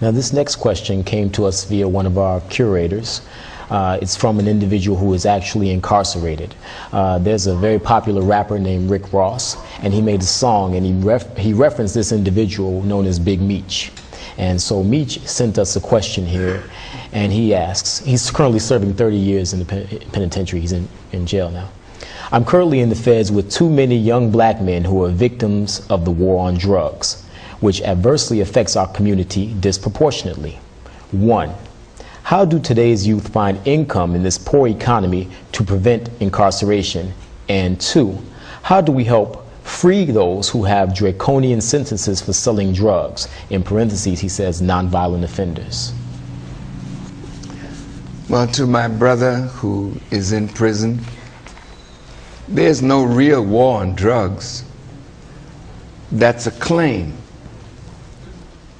Now, this next question came to us via one of our curators. It's from an individual who is actually incarcerated. There's a very popular rapper named Rick Ross, and he made a song, and he referenced this individual known as Big Meech. And so Meech sent us a question here, and he asks, he's currently serving 30 years in the penitentiary. He's in jail now. I'm currently in the feds with too many young black men who are victims of the war on drugs, which adversely affects our community disproportionately. 1. How do today's youth find income in this poor economy to prevent incarceration? And 2, how do we help free those who have draconian sentences for selling drugs? In parentheses, he says nonviolent offenders. Well, to my brother who is in prison, there's no real war on drugs. That's a claim,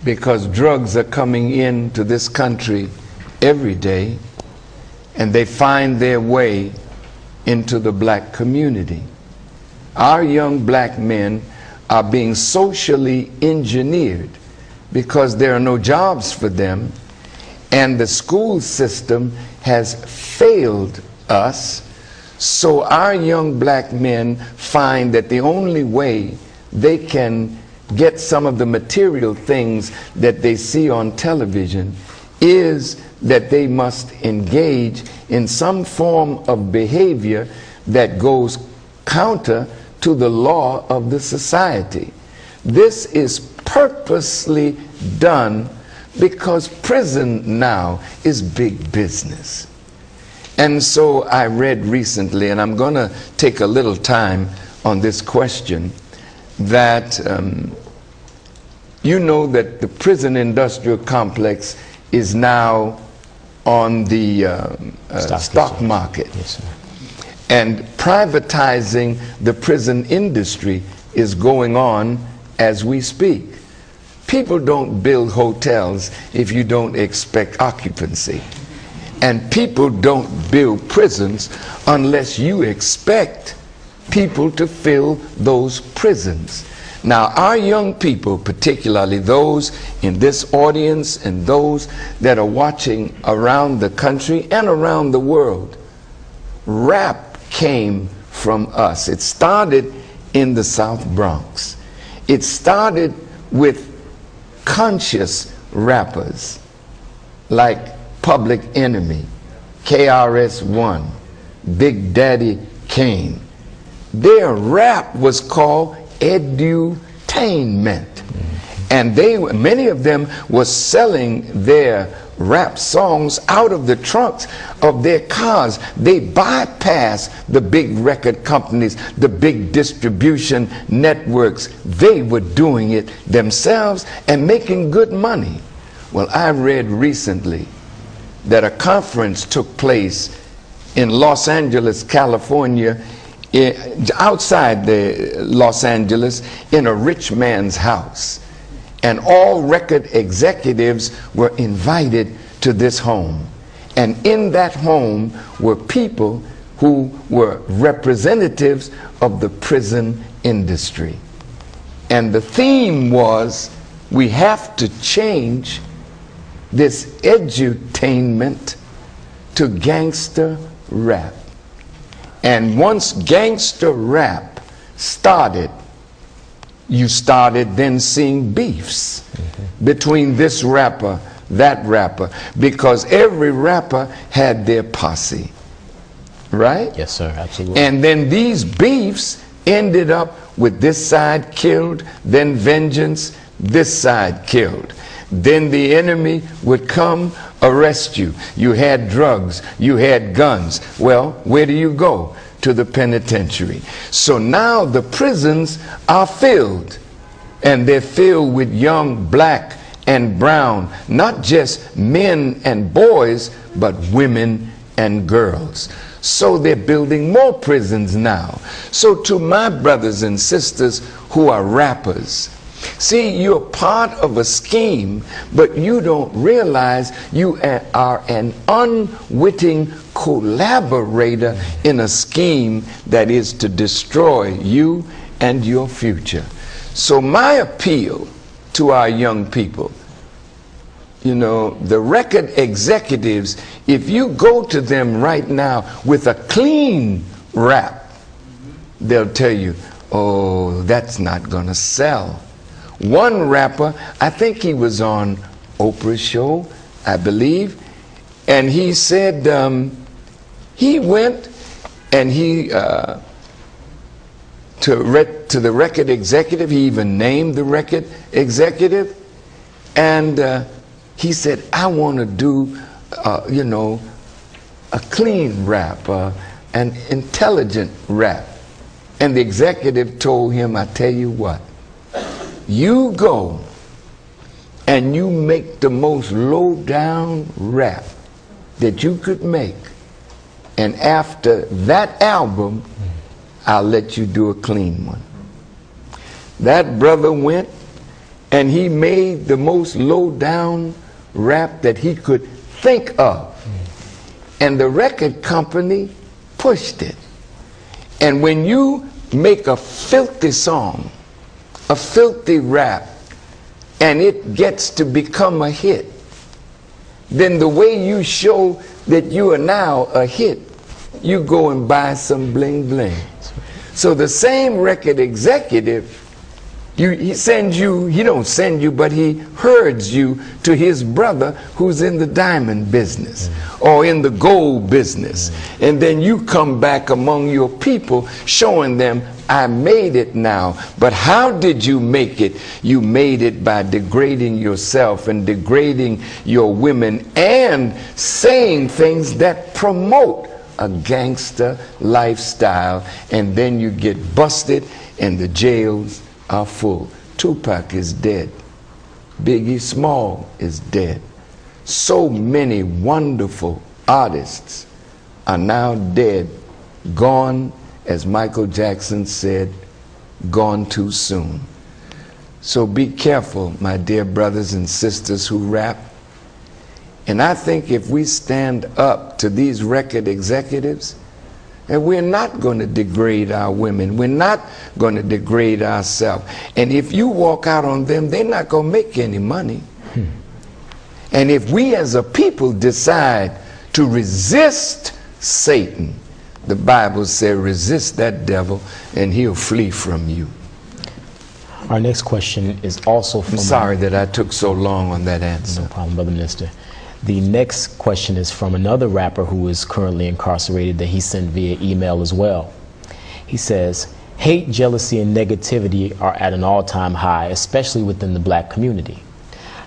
because drugs are coming into this country every day, and they find their way into the black community. Our young black men are being socially engineered because there are no jobs for them, and the school system has failed us. So our young black men find that the only way they can get some of the material things that they see on television is that they must engage in some form of behavior that goes counter to the law of the society. This is purposely done because prison now is big business. And so I read recently, and I'm going to take a little time on this question, that you know that the prison industrial complex is now on the stock market. Yes, sir. And privatizing the prison industry is going on as we speak. People don't build hotels if you don't expect occupancy. And people don't build prisons unless you expect people to fill those prisons. Now, our young people, particularly those in this audience and those that are watching around the country and around the world, rap came from us. It started in the South Bronx. It started with conscious rappers like Public Enemy, KRS-One, Big Daddy Kane. Their rap was called edutainment, and many of them were selling their rap songs out of the trunks of their cars. They bypassed the big record companies, the big distribution networks. They were doing it themselves and making good money. Well, I read recently that a conference took place in Los Angeles, California, outside Los Angeles, in a rich man's house. And all record executives were invited to this home. And in that home were people who were representatives of the prison industry. And the theme was, we have to change this edutainment to gangster rap. And once gangster rap started, you started then seeing beefs between this rapper, that rapper, because every rapper had their posse, right? Yes, sir, absolutely. And then these beefs ended up with this side killed, then vengeance, this side killed. Then the enemy would come arrest you. You had drugs, you had guns. Well, where do you go? To the penitentiary. So now the prisons are filled, and they're filled with young black and brown, not just men and boys, but women and girls. So they're building more prisons now. So to my brothers and sisters who are rappers, see, you're part of a scheme, but you don't realize you are an unwitting collaborator in a scheme that is to destroy you and your future. So my appeal to our young people, You know, the record executives, if you go to them right now with a clean rap, they'll tell you, oh, that's not gonna sell. One rapper, I think he was on Oprah's show, I believe, and he said he went and he to the record executive, he even named the record executive, and he said, I want to do, you know, a clean rap, an intelligent rap. And the executive told him, I tell you what, you go and you make the most low-down rap that you could make. And after that album, I'll let you do a clean one. That brother went and he made the most low-down rap that he could think of, and the record company pushed it. And when you make a filthy song, a filthy rap, and it gets to become a hit, then the way you show that you are now a hit, you go and buy some bling bling. So the same record executive, he sends you, he don't send you, but he herds you to his brother who's in the diamond business or in the gold business. And then you come back among your people showing them, I made it now. But how did you make it? You made it by degrading yourself and degrading your women and saying things that promote a gangster lifestyle. And then you get busted and the jails are full. Tupac is dead. Biggie Small is dead. So many wonderful artists are now dead, gone, as Michael Jackson said, gone too soon. So be careful, my dear brothers and sisters who rap. And I think if we stand up to these record executives, and we're not going to degrade our women. We're not going to degrade ourselves. And if you walk out on them, they're not going to make any money. And if we as a people decide to resist Satan, the Bible says resist that devil and he'll flee from you. Our next question is also from... I'm sorry that I took so long on that answer. No problem, Brother Minister. The next question is from another rapper who is currently incarcerated that he sent via email as well. He says, hate, jealousy, and negativity are at an all-time high, especially within the black community.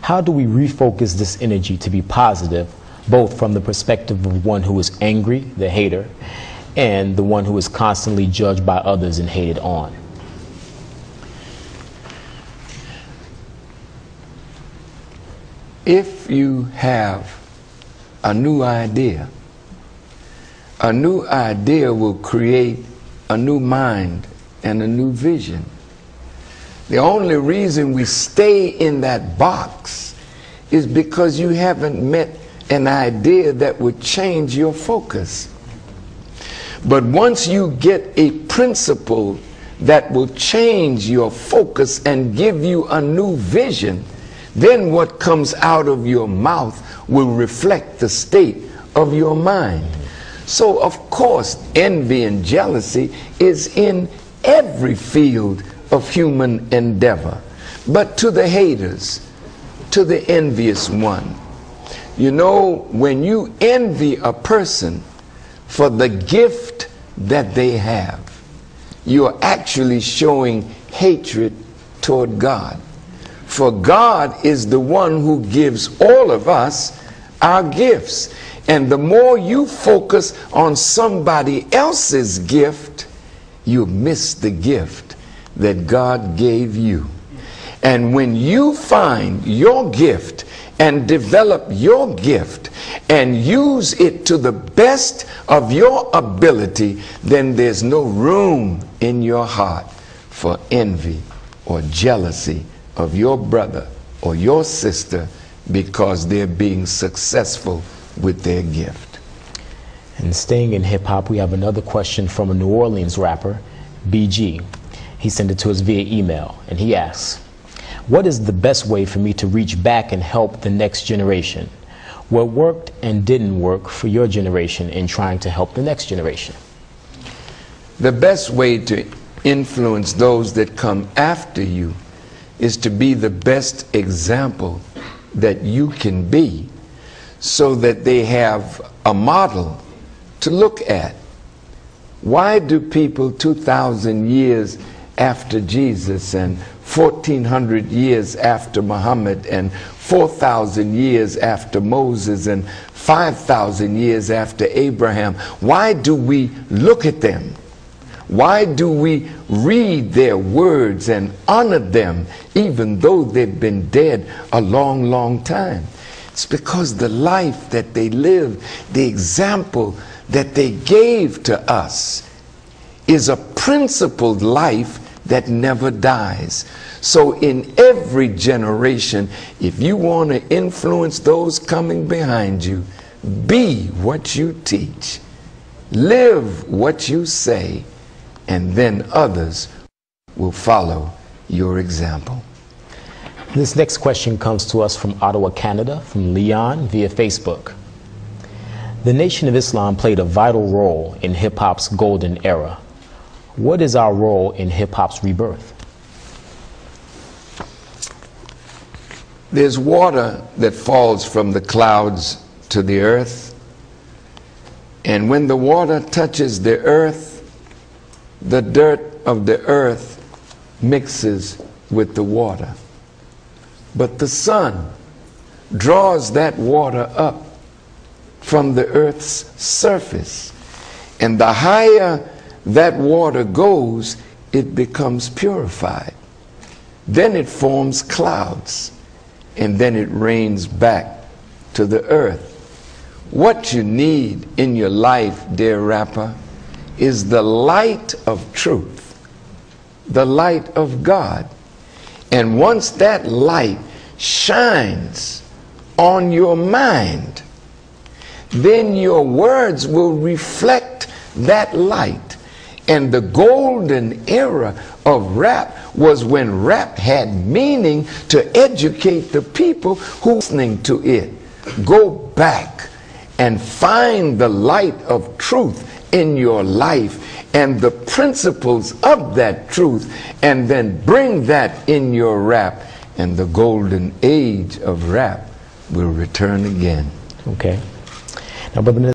How do we refocus this energy to be positive, both from the perspective of one who is angry, the hater, and the one who is constantly judged by others and hated on? If you have a new idea will create a new mind and a new vision. The only reason we stay in that box is because you haven't met an idea that would change your focus. But once you get a principle that will change your focus and give you a new vision, then what comes out of your mouth will reflect the state of your mind. So of course envy and jealousy is in every field of human endeavor. But to the haters, to the envious one, you know, when you envy a person for the gift that they have, you are actually showing hatred toward God. For God is the one who gives all of us our gifts. And the more you focus on somebody else's gift, you miss the gift that God gave you. And when you find your gift and develop your gift and use it to the best of your ability, then there's no room in your heart for envy or jealousy of your brother or your sister because they're being successful with their gift. And staying in hip-hop, we have another question from a New Orleans rapper, BG. He sent it to us via email, and he asks, What is the best way for me to reach back and help the next generation? What worked and didn't work for your generation in trying to help the next generation? The best way to influence those that come after you is to be the best example that you can be, so that they have a model to look at. Why do people 2,000 years after Jesus and 1,400 years after Muhammad and 4,000 years after Moses and 5,000 years after Abraham, why do we look at them? Why do we read their words and honor them even though they've been dead a long, long time? It's because the life that they lived, the example that they gave to us, is a principled life that never dies. So in every generation, if you want to influence those coming behind you, be what you teach, live what you say, and then others will follow your example. This next question comes to us from Ottawa, Canada, from Leon via Facebook. The Nation of Islam played a vital role in hip-hop's golden era. What is our role in hip-hop's rebirth? There's water that falls from the clouds to the earth, and when the water touches the earth, the dirt of the earth mixes with the water. But the sun draws that water up from the earth's surface, and the higher that water goes, it becomes purified. Then it forms clouds, and then it rains back to the earth. What you need in your life, dear rapper, is the light of truth, the light of God. And once that light shines on your mind, then your words will reflect that light. And the golden era of rap was when rap had meaning to educate the people who were listening to it. Go back and find the light of truth in your life and the principles of that truth, and then bring that in your rap, and the golden age of rap will return again. Okay. Now, Brother Minister,